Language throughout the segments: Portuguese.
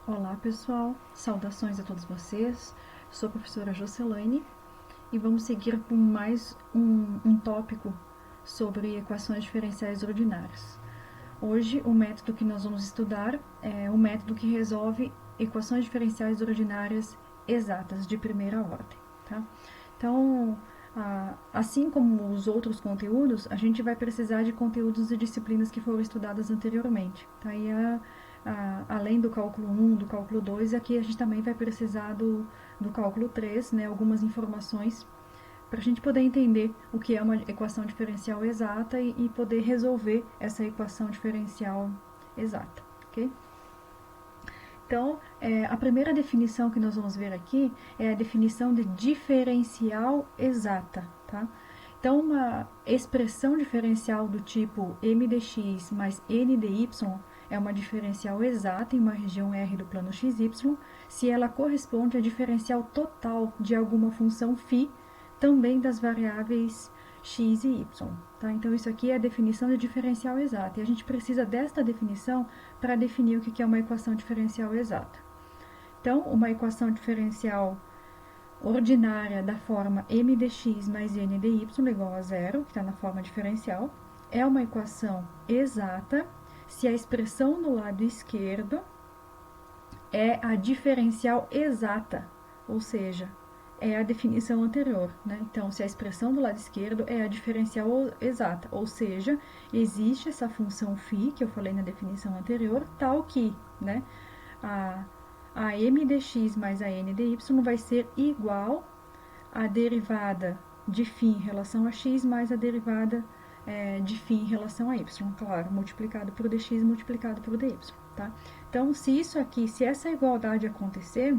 Olá pessoal, saudações a todos vocês, sou a professora Jocelaine e vamos seguir com mais um tópico sobre equações diferenciais ordinárias. Hoje o método que nós vamos estudar é o método que resolve equações diferenciais ordinárias exatas de primeira ordem. Tá? Então, assim como os outros conteúdos, a gente vai precisar de conteúdos e disciplinas que foram estudadas anteriormente. Tá? E além do cálculo 1, do cálculo 2, aqui a gente também vai precisar do cálculo 3, né, algumas informações para a gente poder entender o que é uma equação diferencial exata e poder resolver essa equação diferencial exata, ok? Então, a primeira definição que nós vamos ver aqui é a definição de diferencial exata, tá? Então, uma expressão diferencial do tipo m de x mais n de y é uma diferencial exata em uma região R do plano xy se ela corresponde à diferencial total de alguma função φ, também das variáveis x e y. Tá? Então, isso aqui é a definição de diferencial exata. E a gente precisa desta definição para definir o que é uma equação diferencial exata. Então, uma equação diferencial ordinária da forma m de x mais n de y igual a zero, que está na forma diferencial, é uma equação exata se a expressão no lado esquerdo é a diferencial exata, ou seja, é a definição anterior, né? Então, se a expressão do lado esquerdo é a diferencial exata, ou seja, existe essa função φ, que eu falei na definição anterior, tal que, né, a m de x mais a n de y vai ser igual à derivada de φ em relação a x mais a derivada de φ em relação a y, claro, multiplicado por dx multiplicado por dy, tá? Então, se essa igualdade acontecer,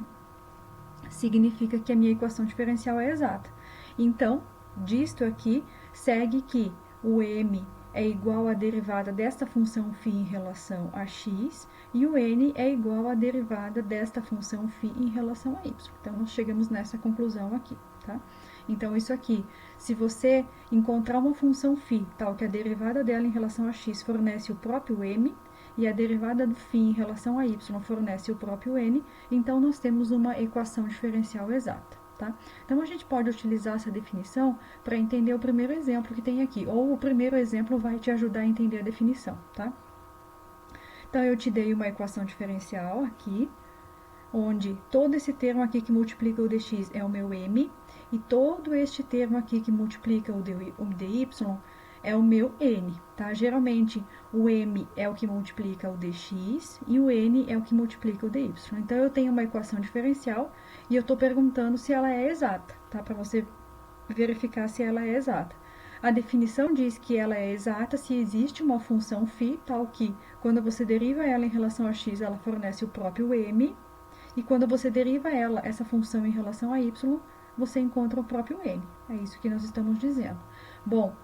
significa que a minha equação diferencial é exata. Então, disto aqui, segue que o m é igual à derivada desta função φ em relação a x, e o n é igual à derivada desta função φ em relação a y. Então, nós chegamos nessa conclusão aqui, tá? Então, isso aqui, se você encontrar uma função φ, tal que a derivada dela em relação a x fornece o próprio m, e a derivada do φ em relação a y fornece o próprio n, então nós temos uma equação diferencial exata. Tá? Então, a gente pode utilizar essa definição para entender o primeiro exemplo que tem aqui, ou o primeiro exemplo vai te ajudar a entender a definição. Tá? Então, eu te dei uma equação diferencial aqui, onde todo esse termo aqui que multiplica o dx é o meu m, e todo este termo aqui que multiplica o dy é o meu n, tá? Geralmente, o m é o que multiplica o dx e o n é o que multiplica o dy. Então, eu tenho uma equação diferencial e eu estou perguntando se ela é exata, tá? Para você verificar se ela é exata. A definição diz que ela é exata se existe uma função φ, tal que, quando você deriva ela em relação a x, ela fornece o próprio m, e quando você deriva essa função em relação a y, você encontra o próprio n. É isso que nós estamos dizendo. Bom,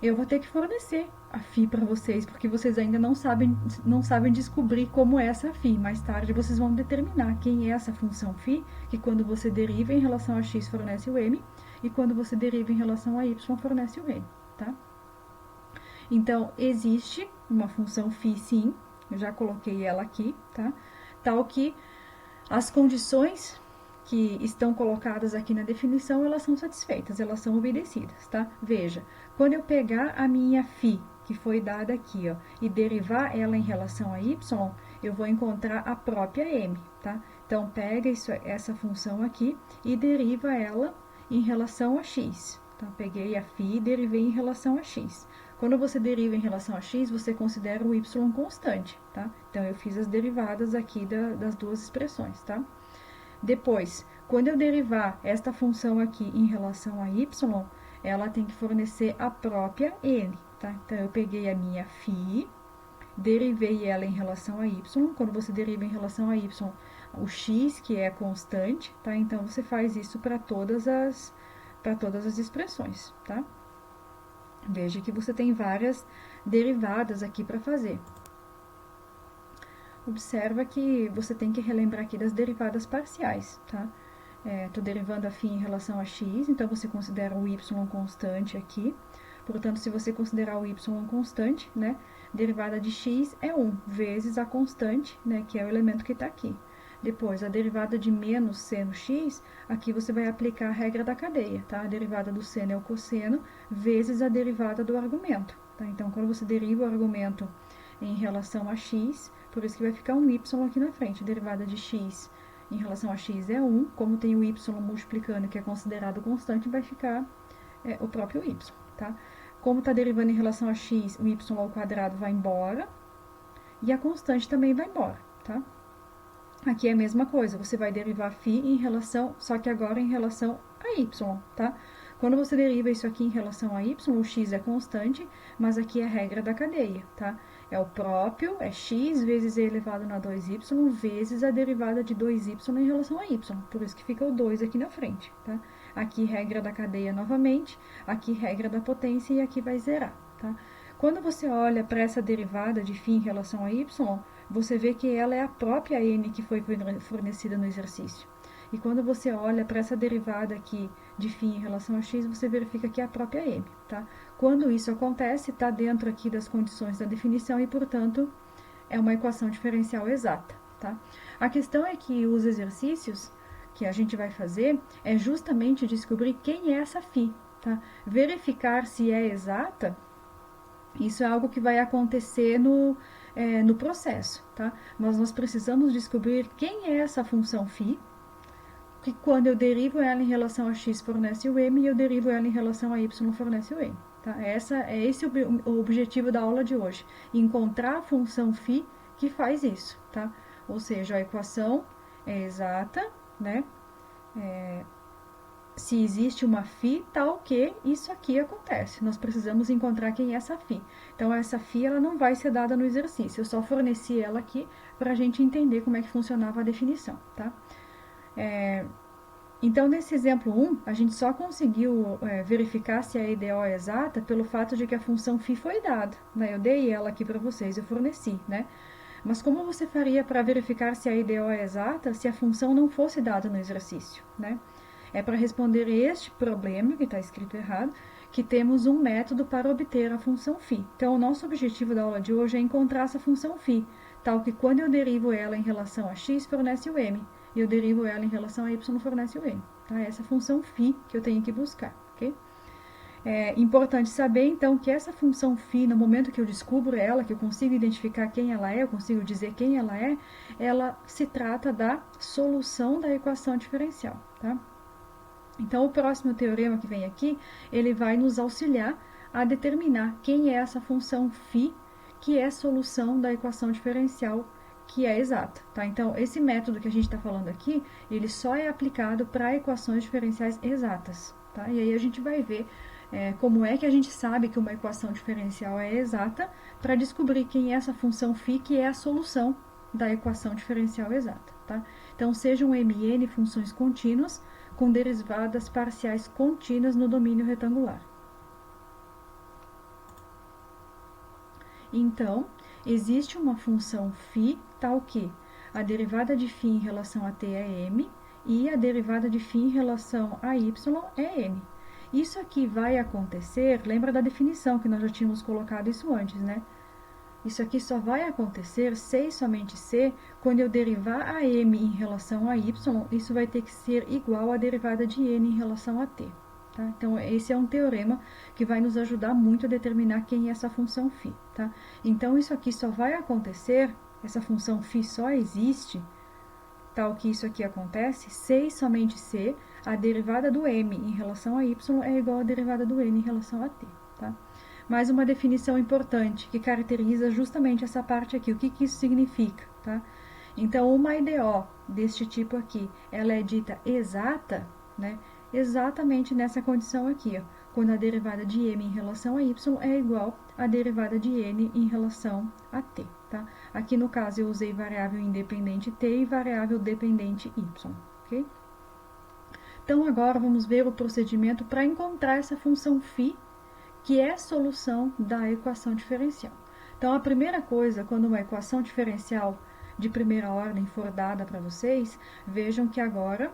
eu vou ter que fornecer a φ para vocês, porque vocês ainda não sabem descobrir como é essa φ. Mais tarde vocês vão determinar quem é essa função φ, que quando você deriva em relação a x fornece o m, e quando você deriva em relação a y fornece o n, tá? Então, existe uma função φ sim, eu já coloquei ela aqui, tá? Tal que as condições que estão colocadas aqui na definição, elas são satisfeitas, elas são obedecidas, tá? Veja, quando eu pegar a minha φ, que foi dada aqui, ó, e derivar ela em relação a y, eu vou encontrar a própria m, tá? Então, pega essa função aqui e deriva ela em relação a x, tá? Peguei a φ e derivei em relação a x. Quando você deriva em relação a x, você considera o y constante, tá? Então, eu fiz as derivadas aqui das duas expressões, tá? Depois, quando eu derivar esta função aqui em relação a y, ela tem que fornecer a própria n, tá? Então, eu peguei a minha φ, derivei ela em relação a y. Quando você deriva em relação a y, o x, que é constante, tá? Então, você faz isso para todas as expressões, tá? Veja que você tem várias derivadas aqui para fazer. Observa que você tem que relembrar aqui das derivadas parciais, tá? Estou derivando a φ em relação a x, então você considera o y constante aqui. Portanto, se você considerar o y constante, né, derivada de x é 1 vezes a constante, né, que é o elemento que está aqui. Depois, a derivada de menos seno x, aqui você vai aplicar a regra da cadeia, tá? A derivada do seno é o cosseno, vezes a derivada do argumento, tá? Então, quando você deriva o argumento em relação a x, por isso que vai ficar um y aqui na frente. A derivada de x em relação a x é 1, como tem o y multiplicando, que é considerado constante, vai ficar o próprio y, tá? Como está derivando em relação a x, o y ao quadrado vai embora, e a constante também vai embora, tá? Aqui é a mesma coisa, você vai derivar φ em relação, só que agora em relação a y, tá? Quando você deriva isso aqui em relação a y, o x é constante, mas aqui é a regra da cadeia, tá? É o próprio, é x vezes e elevado na 2y, vezes a derivada de 2y em relação a y. Por isso que fica o 2 aqui na frente, tá? Aqui regra da cadeia novamente, aqui regra da potência e aqui vai zerar, tá? Quando você olha para essa derivada de φ em relação a y, você vê que ela é a própria n que foi fornecida no exercício. E quando você olha para essa derivada aqui de φ em relação a x, você verifica que é a própria m, tá? Quando isso acontece, está dentro aqui das condições da definição e, portanto, é uma equação diferencial exata, tá? A questão é que os exercícios que a gente vai fazer é justamente descobrir quem é essa φ, tá? Verificar se é exata, isso é algo que vai acontecer no processo, tá? Mas nós precisamos descobrir quem é essa função φ, que quando eu derivo ela em relação a x fornece o m e eu derivo ela em relação a y fornece o m, tá? Esse o objetivo da aula de hoje, encontrar a função φ que faz isso, tá? Ou seja, a equação é exata, né? Se existe uma φ, tal que isso aqui acontece. Nós precisamos encontrar quem é essa φ. Então, essa φ ela não vai ser dada no exercício. Eu só forneci ela aqui para a gente entender como é que funcionava a definição, tá? Então, nesse exemplo 1, a gente só conseguiu verificar se a EDO é exata pelo fato de que a função φ foi dada, né? Eu dei ela aqui para vocês, eu forneci, né? Mas como você faria para verificar se a EDO é exata se a função não fosse dada no exercício, né? É para responder este problema, que está escrito errado, que temos um método para obter a função φ. Então, o nosso objetivo da aula de hoje é encontrar essa função φ, tal que quando eu derivo ela em relação a x, fornece o m, e eu derivo ela em relação a y, fornece o m. Tá? Essa função φ que eu tenho que buscar, ok? É importante saber, então, que essa função φ, no momento que eu descubro ela, que eu consigo identificar quem ela é, eu consigo dizer quem ela se trata da solução da equação diferencial, tá? Então, o próximo teorema que vem aqui, ele vai nos auxiliar a determinar quem é essa função φ, que é a solução da equação diferencial, que é exata, tá? Então, esse método que a gente está falando aqui, ele só é aplicado para equações diferenciais exatas, tá? E aí a gente vai ver como é que a gente sabe que uma equação diferencial é exata para descobrir quem é essa função φ, que é a solução da equação diferencial exata, tá? Então, sejam mn funções contínuas, com derivadas parciais contínuas no domínio retangular. Então, existe uma função φ tal que a derivada de φ em relação a t é m e a derivada de φ em relação a y é n. Isso aqui vai acontecer, lembra da definição que nós já tínhamos colocado isso antes, né? Isso aqui só vai acontecer se e somente se, quando eu derivar a m em relação a y, isso vai ter que ser igual à derivada de n em relação a t. Tá? Então, esse é um teorema que vai nos ajudar muito a determinar quem é essa função φ. Tá? Então, isso aqui só vai acontecer, essa função φ só existe, tal que isso aqui acontece, se e somente se a derivada do m em relação a y é igual à derivada do n em relação a t. Tá? Mais uma definição importante, que caracteriza justamente essa parte aqui, o que isso significa, tá? Então, uma EDO deste tipo aqui, ela é dita exata, né? Exatamente nessa condição aqui, ó, quando a derivada de m em relação a y é igual à derivada de n em relação a t, tá? Aqui no caso eu usei variável independente t e variável dependente y, ok? Então, agora vamos ver o procedimento para encontrar essa função φ, que é a solução da equação diferencial. Então, a primeira coisa, quando uma equação diferencial de primeira ordem for dada para vocês, vejam que agora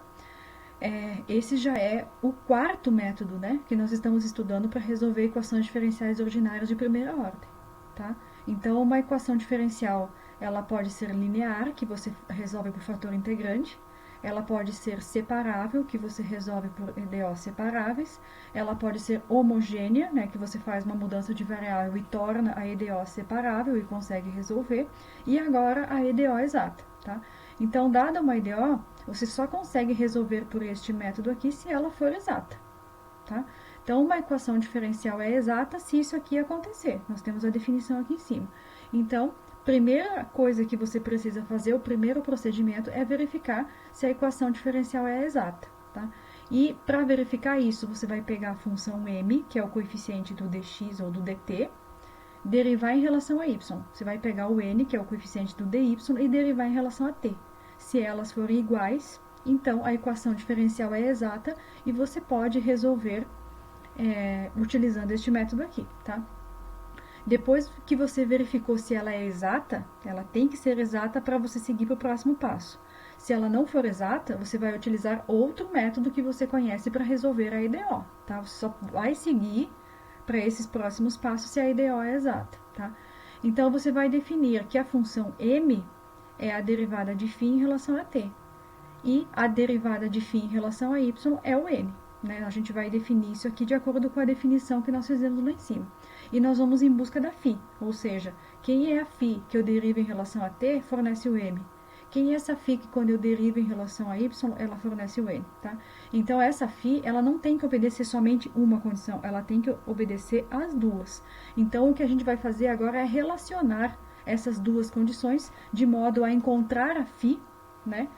esse já é o quarto método, né, que nós estamos estudando para resolver equações diferenciais ordinárias de primeira ordem, tá? Então, uma equação diferencial ela pode ser linear, que você resolve por fator integrante, ela pode ser separável, que você resolve por EDO separáveis, ela pode ser homogênea, né, que você faz uma mudança de variável e torna a EDO separável e consegue resolver, e agora a EDO exata, tá? Então, dada uma EDO, você só consegue resolver por este método aqui se ela for exata, tá? Então, uma equação diferencial é exata se isso aqui acontecer. Nós temos a definição aqui em cima. Então, primeira coisa que você precisa fazer, o primeiro procedimento, é verificar se a equação diferencial é exata, tá? E, para verificar isso, você vai pegar a função m, que é o coeficiente do dx ou do dt, derivar em relação a y. Você vai pegar o n, que é o coeficiente do dy, e derivar em relação a t. Se elas forem iguais, então a equação diferencial é exata e você pode resolver utilizando este método aqui, tá? Depois que você verificou se ela é exata, ela tem que ser exata para você seguir para o próximo passo. Se ela não for exata, você vai utilizar outro método que você conhece para resolver a EDO, tá? Você só vai seguir para esses próximos passos se a EDO é exata, tá? Então, você vai definir que a função m é a derivada de φ em relação a t. E a derivada de φ em relação a y é o n. Né? A gente vai definir isso aqui de acordo com a definição que nós fizemos lá em cima. E nós vamos em busca da φ, ou seja, quem é a φ que eu derivo em relação a t fornece o m. Quem é essa φ que quando eu derivo em relação a y, ela fornece o n, tá? Então, essa φ, ela não tem que obedecer somente uma condição, ela tem que obedecer as duas. Então, o que a gente vai fazer agora é relacionar essas duas condições de modo a encontrar a φ, né?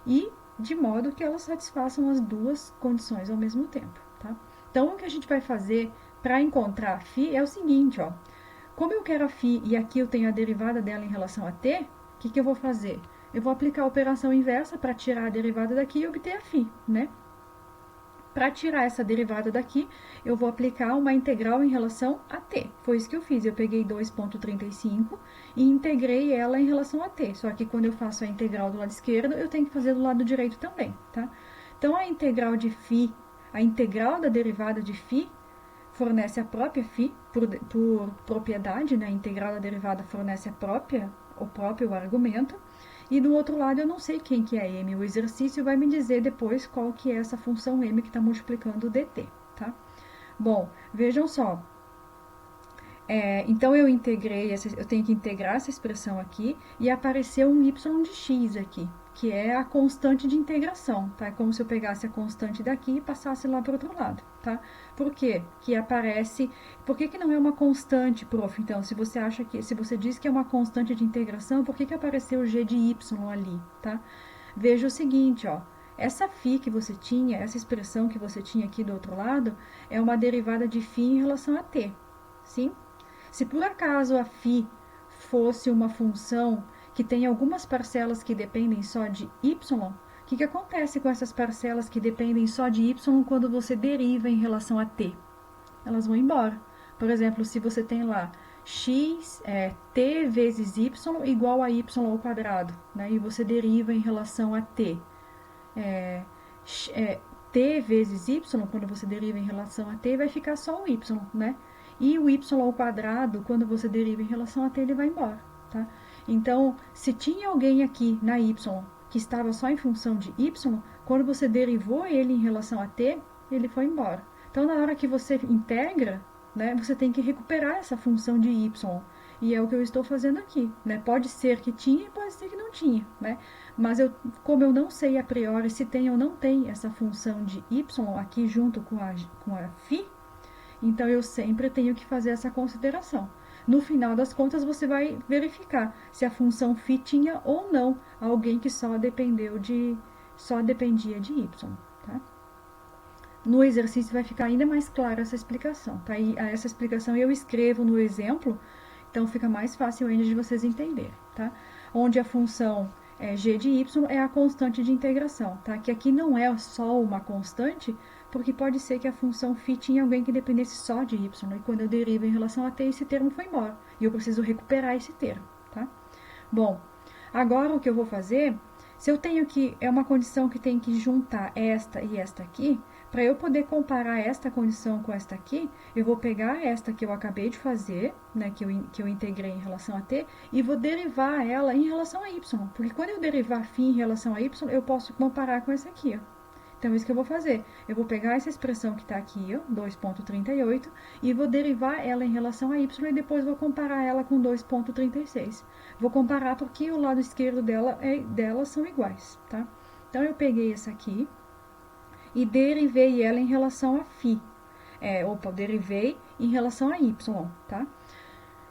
E de modo que elas satisfaçam as duas condições ao mesmo tempo, tá? Então, o que a gente vai fazer para encontrar a φ é o seguinte, ó. Como eu quero a φ e aqui eu tenho a derivada dela em relação a t, o que eu vou fazer? Eu vou aplicar a operação inversa para tirar a derivada daqui e obter a φ, né? Para tirar essa derivada daqui, eu vou aplicar uma integral em relação a t. Foi isso que eu fiz. Eu peguei 2,35 e integrei ela em relação a t. Só que quando eu faço a integral do lado esquerdo, eu tenho que fazer do lado direito também, tá? Então, a integral de φ, a integral da derivada de φ, fornece a própria φ, por propriedade, né? A integral da derivada fornece o próprio argumento. E do outro lado, eu não sei quem que é m. O exercício vai me dizer depois qual que é essa função m que está multiplicando o dt, tá? Bom, vejam só. Então, eu tenho que integrar essa expressão aqui e apareceu um y de x aqui, que é a constante de integração, tá? É como se eu pegasse a constante daqui e passasse lá para o outro lado, tá? Por quê? Que aparece... Por que não é uma constante, prof? Então, se você diz que é uma constante de integração, por que apareceu o g de y ali, tá? Veja o seguinte, ó. Essa φ que você tinha, essa expressão que você tinha aqui do outro lado, é uma derivada de φ em relação a t, sim? Se por acaso a φ fosse uma função que tem algumas parcelas que dependem só de y, o que acontece com essas parcelas que dependem só de y quando você deriva em relação a t? Elas vão embora. Por exemplo, se você tem lá t vezes y igual a y ao quadrado, né? E você deriva em relação a t. T vezes y, quando você deriva em relação a t, vai ficar só o y, né? E o y ao quadrado, quando você deriva em relação a t, ele vai embora, tá? Então, se tinha alguém aqui na y que estava só em função de y, quando você derivou ele em relação a t, ele foi embora. Então, na hora que você integra, né, você tem que recuperar essa função de y. E é o que eu estou fazendo aqui, né? Pode ser que tinha e pode ser que não tinha, né? Mas como eu não sei a priori se tem ou não tem essa função de y aqui junto com a φ, então eu sempre tenho que fazer essa consideração. No final das contas, você vai verificar se a função φ tinha ou não alguém que só dependia de y, tá? No exercício vai ficar ainda mais clara essa explicação, tá? E essa explicação eu escrevo no exemplo, então fica mais fácil ainda de vocês entenderem, tá? Onde a função g de y é a constante de integração, tá? Que aqui não é só uma constante, porque pode ser que a função φ tinha alguém que dependesse só de y, e quando eu derivo em relação a t, esse termo foi embora, e eu preciso recuperar esse termo, tá? Bom, agora o que eu vou fazer, se eu tenho que, é uma condição que tem que juntar esta e esta aqui, Para eu poder comparar esta condição com esta aqui, eu vou pegar esta que eu acabei de fazer, né, que eu integrei em relação a t, e vou derivar ela em relação a y. Porque quando eu derivar φ em relação a y, eu posso comparar com essa aqui, ó. Então, é isso que eu vou fazer. Eu vou pegar essa expressão que está aqui, ó, 2,38, e vou derivar ela em relação a y e depois vou comparar ela com 2,36. Vou comparar porque o lado esquerdo dela são iguais, tá? Então, eu peguei essa aqui e derivei ela em relação a φ. Derivei em relação a y, tá?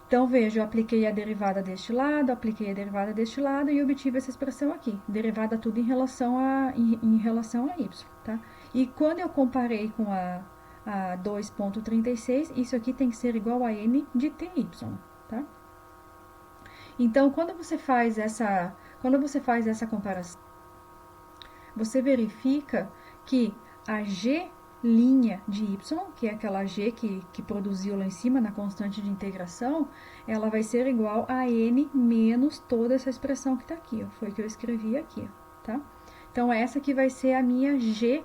Então, veja, eu apliquei a derivada deste lado, apliquei a derivada deste lado e obtive essa expressão aqui. Derivada tudo em relação a y, tá? E quando eu comparei com a 2,36, isso aqui tem que ser igual a n de ty, tá? Então, quando você faz essa comparação, você verifica que a g' de y, que é aquela g que produziu lá em cima na constante de integração, ela vai ser igual a n menos toda essa expressão que está aqui, ó, foi que eu escrevi aqui, tá? Então, essa aqui vai ser a minha g',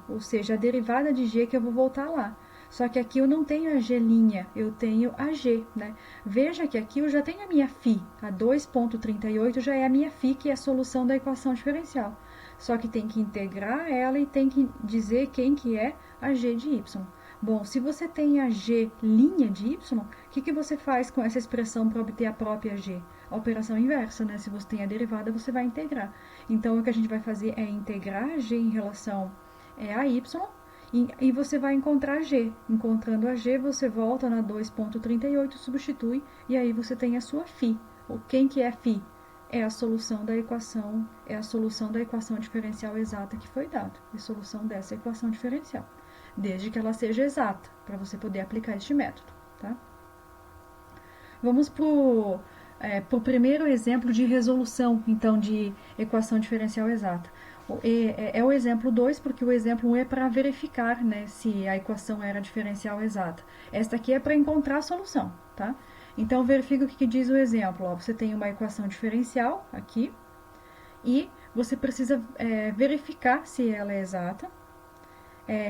ou seja, a derivada de g que eu vou voltar lá. Só que aqui eu não tenho a g', eu tenho a g, né? Veja que aqui eu já tenho a minha φ, a 2,38 já é a minha φ, que é a solução da equação diferencial. Só que tem que integrar ela e tem que dizer quem que é a g de y. Bom, se você tem a g' de y, o que você faz com essa expressão para obter a própria g? A operação inversa, né? Se você tem a derivada, você vai integrar. Então, o que a gente vai fazer é integrar a g em relação a y, e você vai encontrar g. Encontrando a g, você volta na 2,38, substitui, e aí você tem a sua φ. Quem que é φ? É a solução da equação diferencial exata que foi dada. É a solução dessa equação diferencial. Desde que ela seja exata, para você poder aplicar este método, tá? Vamos para o primeiro exemplo de resolução, então, de equação diferencial exata. É o exemplo 2, porque o exemplo 1 é para verificar, né, se a equação era diferencial exata. Esta aqui é para encontrar a solução, tá? Então, verifica o que diz o exemplo. Ó, você tem uma equação diferencial aqui e você precisa verificar se ela é exata.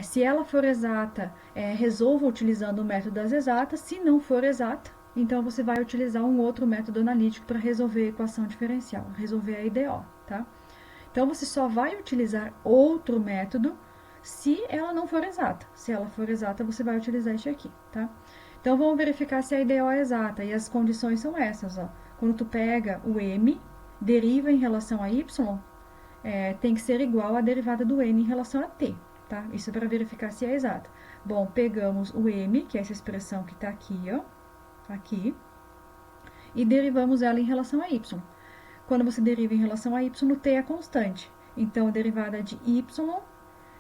Se ela for exata, resolva utilizando o método das exatas. Se não for exata, então você vai utilizar um outro método analítico para resolver a equação diferencial, resolver a IDO, tá? Então, você só vai utilizar outro método se ela não for exata. Se ela for exata, você vai utilizar este aqui, tá? Então, vamos verificar se a IDO é exata. E as condições são essas, ó. Quando tu pega o m, deriva em relação a y, tem que ser igual à derivada do n em relação a t, tá? Isso é para verificar se é exata. Bom, pegamos o m, que é essa expressão que está aqui, ó, aqui, e derivamos ela em relação a y. Quando você deriva em relação a y, t é constante. Então, a derivada de y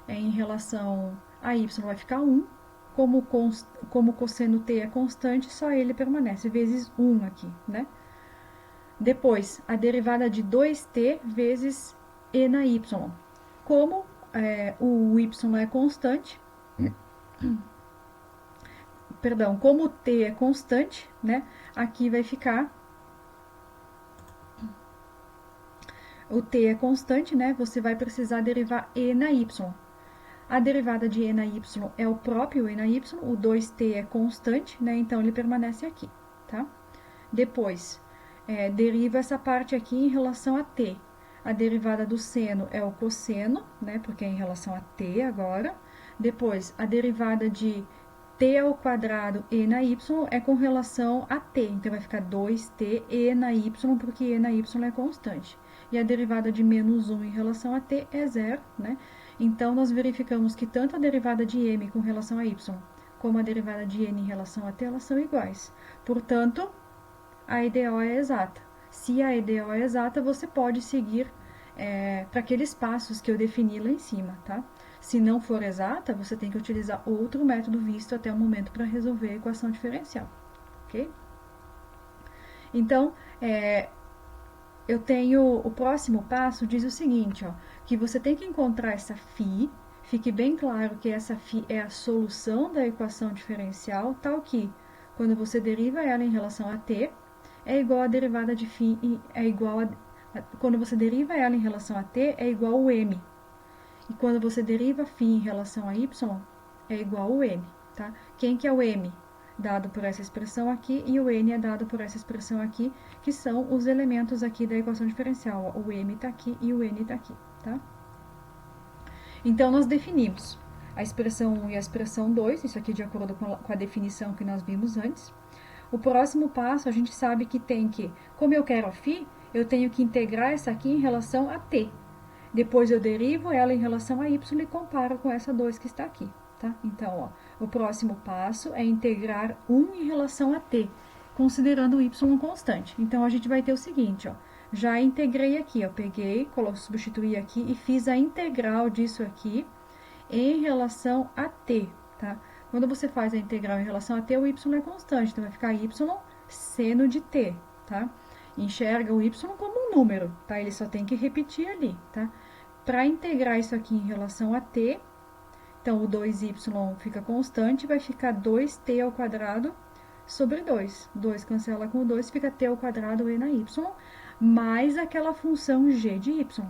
em relação a y vai ficar 1. Como o cosseno t é constante, só ele permanece, vezes 1 aqui, né? Depois, a derivada de 2t vezes e na y. Como o y é constante, perdão, como o t é constante, né? Aqui vai ficar... O t é constante, né? Você vai precisar derivar e na y. A derivada de e na y é o próprio e na y, o 2t é constante, né? Então, ele permanece aqui, tá? Depois, deriva essa parte aqui em relação a t. A derivada do seno é o cosseno, né? Porque é em relação a t agora. Depois, a derivada de t ao quadrado e na y é com relação a t. Então, vai ficar 2t e na y, porque e na y é constante. E a derivada de menos 1 em relação a t é zero, né? Então, nós verificamos que tanto a derivada de m com relação a y, como a derivada de n em relação a t, elas são iguais. Portanto, a IDO é exata. Se a IDO é exata, você pode seguir para aqueles passos que eu defini lá em cima, tá? Se não for exata, você tem que utilizar outro método visto até o momento para resolver a equação diferencial, ok? Então, eu tenho o próximo passo, diz o seguinte, ó, que você tem que encontrar essa φ, fique bem claro que essa φ é a solução da equação diferencial, tal que, quando você deriva ela em relação a t, é igual a derivada de φ, quando você deriva ela em relação a t, é igual ao m. E quando você deriva φ em relação a y, é igual ao m, tá? Quem que é o m? Dado por essa expressão aqui, e o n é dado por essa expressão aqui, que são os elementos aqui da equação diferencial. Ó, o m está aqui e o n está aqui, tá? Então, nós definimos a expressão 1 e a expressão 2, isso aqui de acordo com a definição que nós vimos antes. O próximo passo, a gente sabe que tem que, como eu quero a φ, eu tenho que integrar essa aqui em relação a t. Depois eu derivo ela em relação a y e comparo com essa 2 que está aqui, tá? Então, ó, o próximo passo é integrar 1 em relação a t, considerando o y constante. Então, a gente vai ter o seguinte, ó, já integrei aqui, ó, peguei, substituí aqui e fiz a integral disso aqui em relação a t, tá? Quando você faz a integral em relação a t, o y é constante, então vai ficar y seno de t, tá? Enxerga o y como um número, tá? Ele só tem que repetir ali, tá? Para integrar isso aqui em relação a t, então o 2y fica constante, vai ficar 2t ao quadrado sobre 2. 2 cancela com 2, fica t ao quadrado e na y, mais aquela função g de y.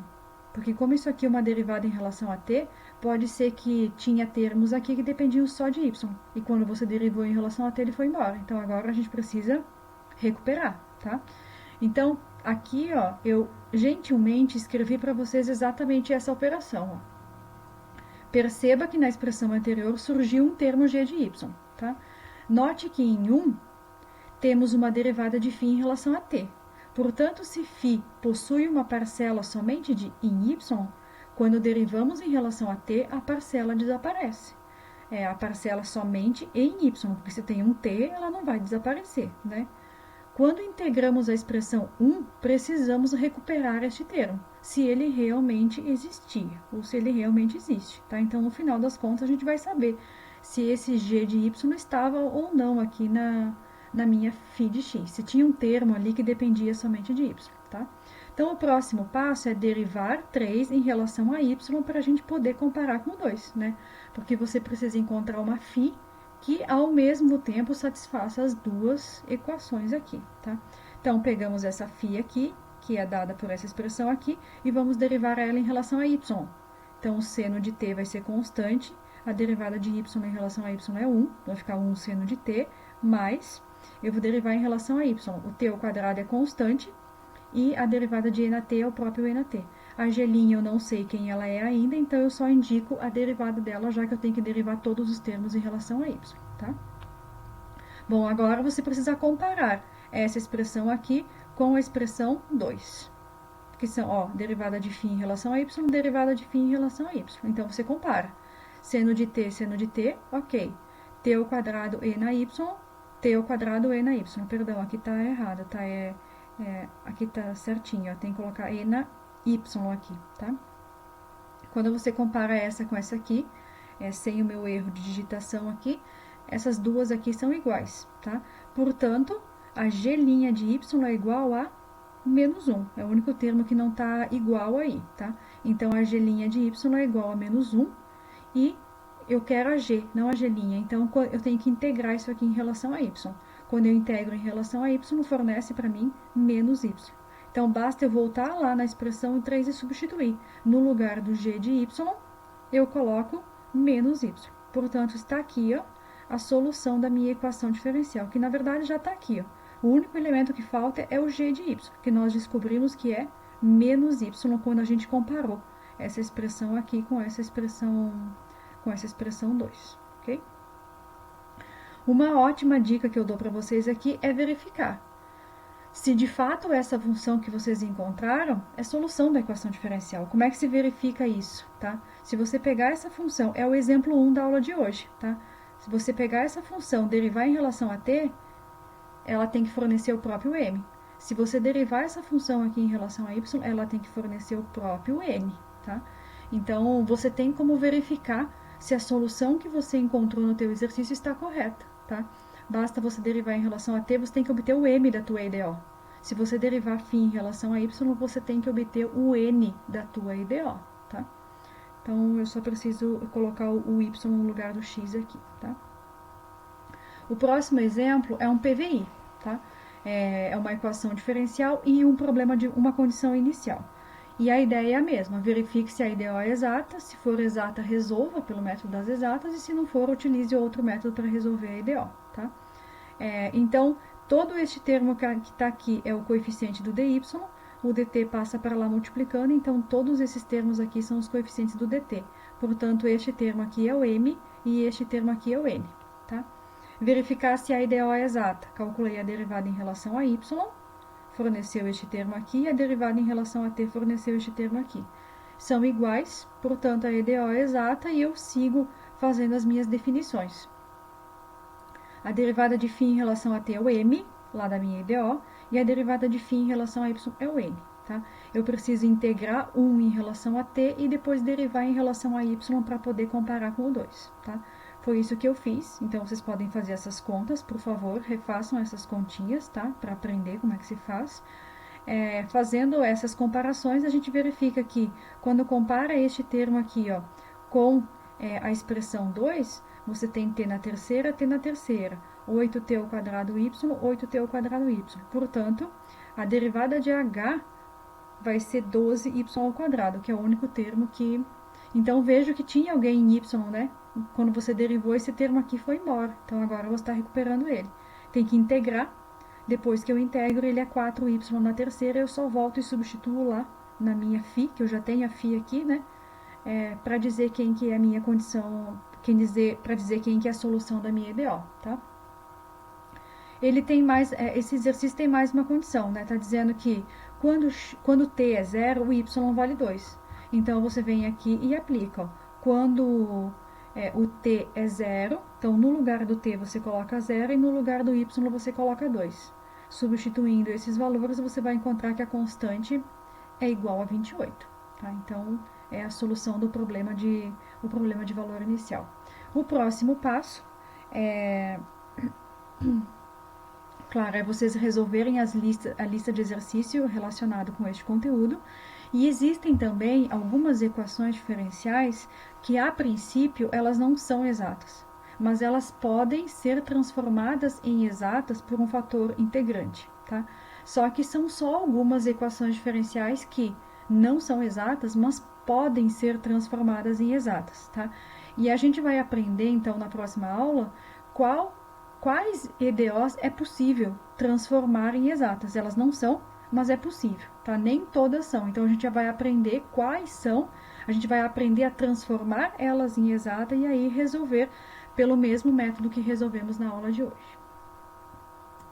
Porque como isso aqui é uma derivada em relação a t, pode ser que tinha termos aqui que dependiam só de y. E quando você derivou em relação a t, ele foi embora. Então, agora a gente precisa recuperar, tá? Então, aqui, ó, eu gentilmente escrevi para vocês exatamente essa operação, ó. Perceba que na expressão anterior surgiu um termo g de y, tá? Note que em 1 temos uma derivada de φ em relação a t. Portanto, se φ possui uma parcela somente em y, quando derivamos em relação a t, a parcela desaparece. É a parcela somente em y, porque se tem um t, ela não vai desaparecer, né? Quando integramos a expressão 1, precisamos recuperar este termo, se ele realmente existia, ou se ele realmente existe, tá? Então, no final das contas, a gente vai saber se esse g de y estava ou não aqui na minha φ de x, se tinha um termo ali que dependia somente de y, tá? Então, o próximo passo é derivar 3 em relação a y para a gente poder comparar com 2, né? Porque você precisa encontrar uma φ que, ao mesmo tempo, satisfaça as duas equações aqui, tá? Então, pegamos essa φ aqui, que é dada por essa expressão aqui, e vamos derivar ela em relação a y. Então, o seno de t vai ser constante, a derivada de y em relação a y é 1, vai ficar 1 seno de t, mais eu vou derivar em relação a y. O t ao quadrado é constante e a derivada de e na t é o próprio e na t. A g' eu não sei quem ela é ainda, então eu só indico a derivada dela, já que eu tenho que derivar todos os termos em relação a y, tá? Bom, agora você precisa comparar essa expressão aqui com a expressão 2. Que são, ó, derivada de φ em relação a y, derivada de φ em relação a y. Então, você compara. Seno de t, ok. T ao quadrado e na y, t ao quadrado e na y. Perdão, aqui tá errado, tá? Aqui tá certinho, ó. Tem que colocar e na y aqui, tá? Quando você compara essa com essa aqui, sem o meu erro de digitação aqui, essas duas aqui são iguais, tá? Portanto, a g' de y é igual a menos 1. É o único termo que não tá igual aí, tá? Então, a g' de y é igual a menos 1 e eu quero a g, não a g'. Então, eu tenho que integrar isso aqui em relação a y. Quando eu integro em relação a y, fornece para mim menos y. Então, basta eu voltar lá na expressão 3 e substituir. No lugar do g de y, eu coloco menos y. Portanto, está aqui, ó, a solução da minha equação diferencial, que na verdade já está aqui, ó. O único elemento que falta é o g de y, que nós descobrimos que é menos y quando a gente comparou essa expressão aqui com essa expressão 2, ok? Uma ótima dica que eu dou para vocês aqui é verificar se de fato essa função que vocês encontraram é solução da equação diferencial. Como é que se verifica isso, tá? Se você pegar essa função, é o exemplo 1 da aula de hoje, tá? Se você pegar essa função, derivar em relação a t, ela tem que fornecer o próprio m. Se você derivar essa função aqui em relação a y, ela tem que fornecer o próprio n, tá? Então, você tem como verificar se a solução que você encontrou no teu exercício está correta, tá? Basta você derivar em relação a t, você tem que obter o m da tua IDO. Se você derivar φ em relação a y, você tem que obter o n da tua IDO, tá? Então, eu só preciso colocar o y no lugar do x aqui, tá? O próximo exemplo é um PVI, tá? É uma equação diferencial e um problema de uma condição inicial. E a ideia é a mesma, verifique se a EDO é exata, se for exata, resolva pelo método das exatas, e se não for, utilize outro método para resolver a EDO, tá? Então, todo este termo que está aqui é o coeficiente do dy, o dt passa para lá multiplicando, então todos esses termos aqui são os coeficientes do dt. Portanto, este termo aqui é o m e este termo aqui é o n, tá? Verificar se a EDO é exata. Calculei a derivada em relação a y, forneceu este termo aqui, e a derivada em relação a t forneceu este termo aqui. São iguais, portanto, a EDO é exata e eu sigo fazendo as minhas definições. A derivada de φ em relação a t é o m, lá da minha EDO, e a derivada de φ em relação a y é o n. Tá? Eu preciso integrar 1 em relação a t e depois derivar em relação a y para poder comparar com o 2. Tá? Foi isso que eu fiz, então vocês podem fazer essas contas, por favor, refaçam essas continhas, tá? Para aprender como é que se faz. Fazendo essas comparações, a gente verifica que quando compara este termo aqui, ó, com a expressão 2, você tem t na terceira, 8t ao quadrado y, 8t ao quadrado y. Portanto, a derivada de h vai ser 12y ao quadrado, que é o único termo que... Então, vejo que tinha alguém em y, né? Quando você derivou, esse termo aqui foi embora. Então, agora você está recuperando ele. Tem que integrar. Depois que eu integro, ele é 4y na terceira. Eu só volto e substituo lá na minha φ, que eu já tenho a φ aqui, né? Para dizer quem que é a minha condição, para dizer quem que é a solução da minha EDO, tá? Ele tem mais, esse exercício tem mais uma condição, né? Tá dizendo que quando t é 0, o y vale 2. Então, você vem aqui e aplica, ó. Quando o t é 0, então no lugar do t você coloca 0 e no lugar do y você coloca 2. Substituindo esses valores, você vai encontrar que a constante é igual a 28. Tá? Então, é a solução do problema de valor inicial. O próximo passo claro, é vocês resolverem a lista de exercício relacionado com este conteúdo. E existem também algumas equações diferenciais que, a princípio, elas não são exatas, mas elas podem ser transformadas em exatas por um fator integrante, tá? Só que são só algumas equações diferenciais que não são exatas, mas podem ser transformadas em exatas, tá? E a gente vai aprender, então, na próxima aula, quais EDOs é possível transformar em exatas. Elas não são, mas é possível, tá? Nem todas são. Então, a gente já vai aprender quais são, a gente vai aprender a transformar elas em exata e aí resolver pelo mesmo método que resolvemos na aula de hoje.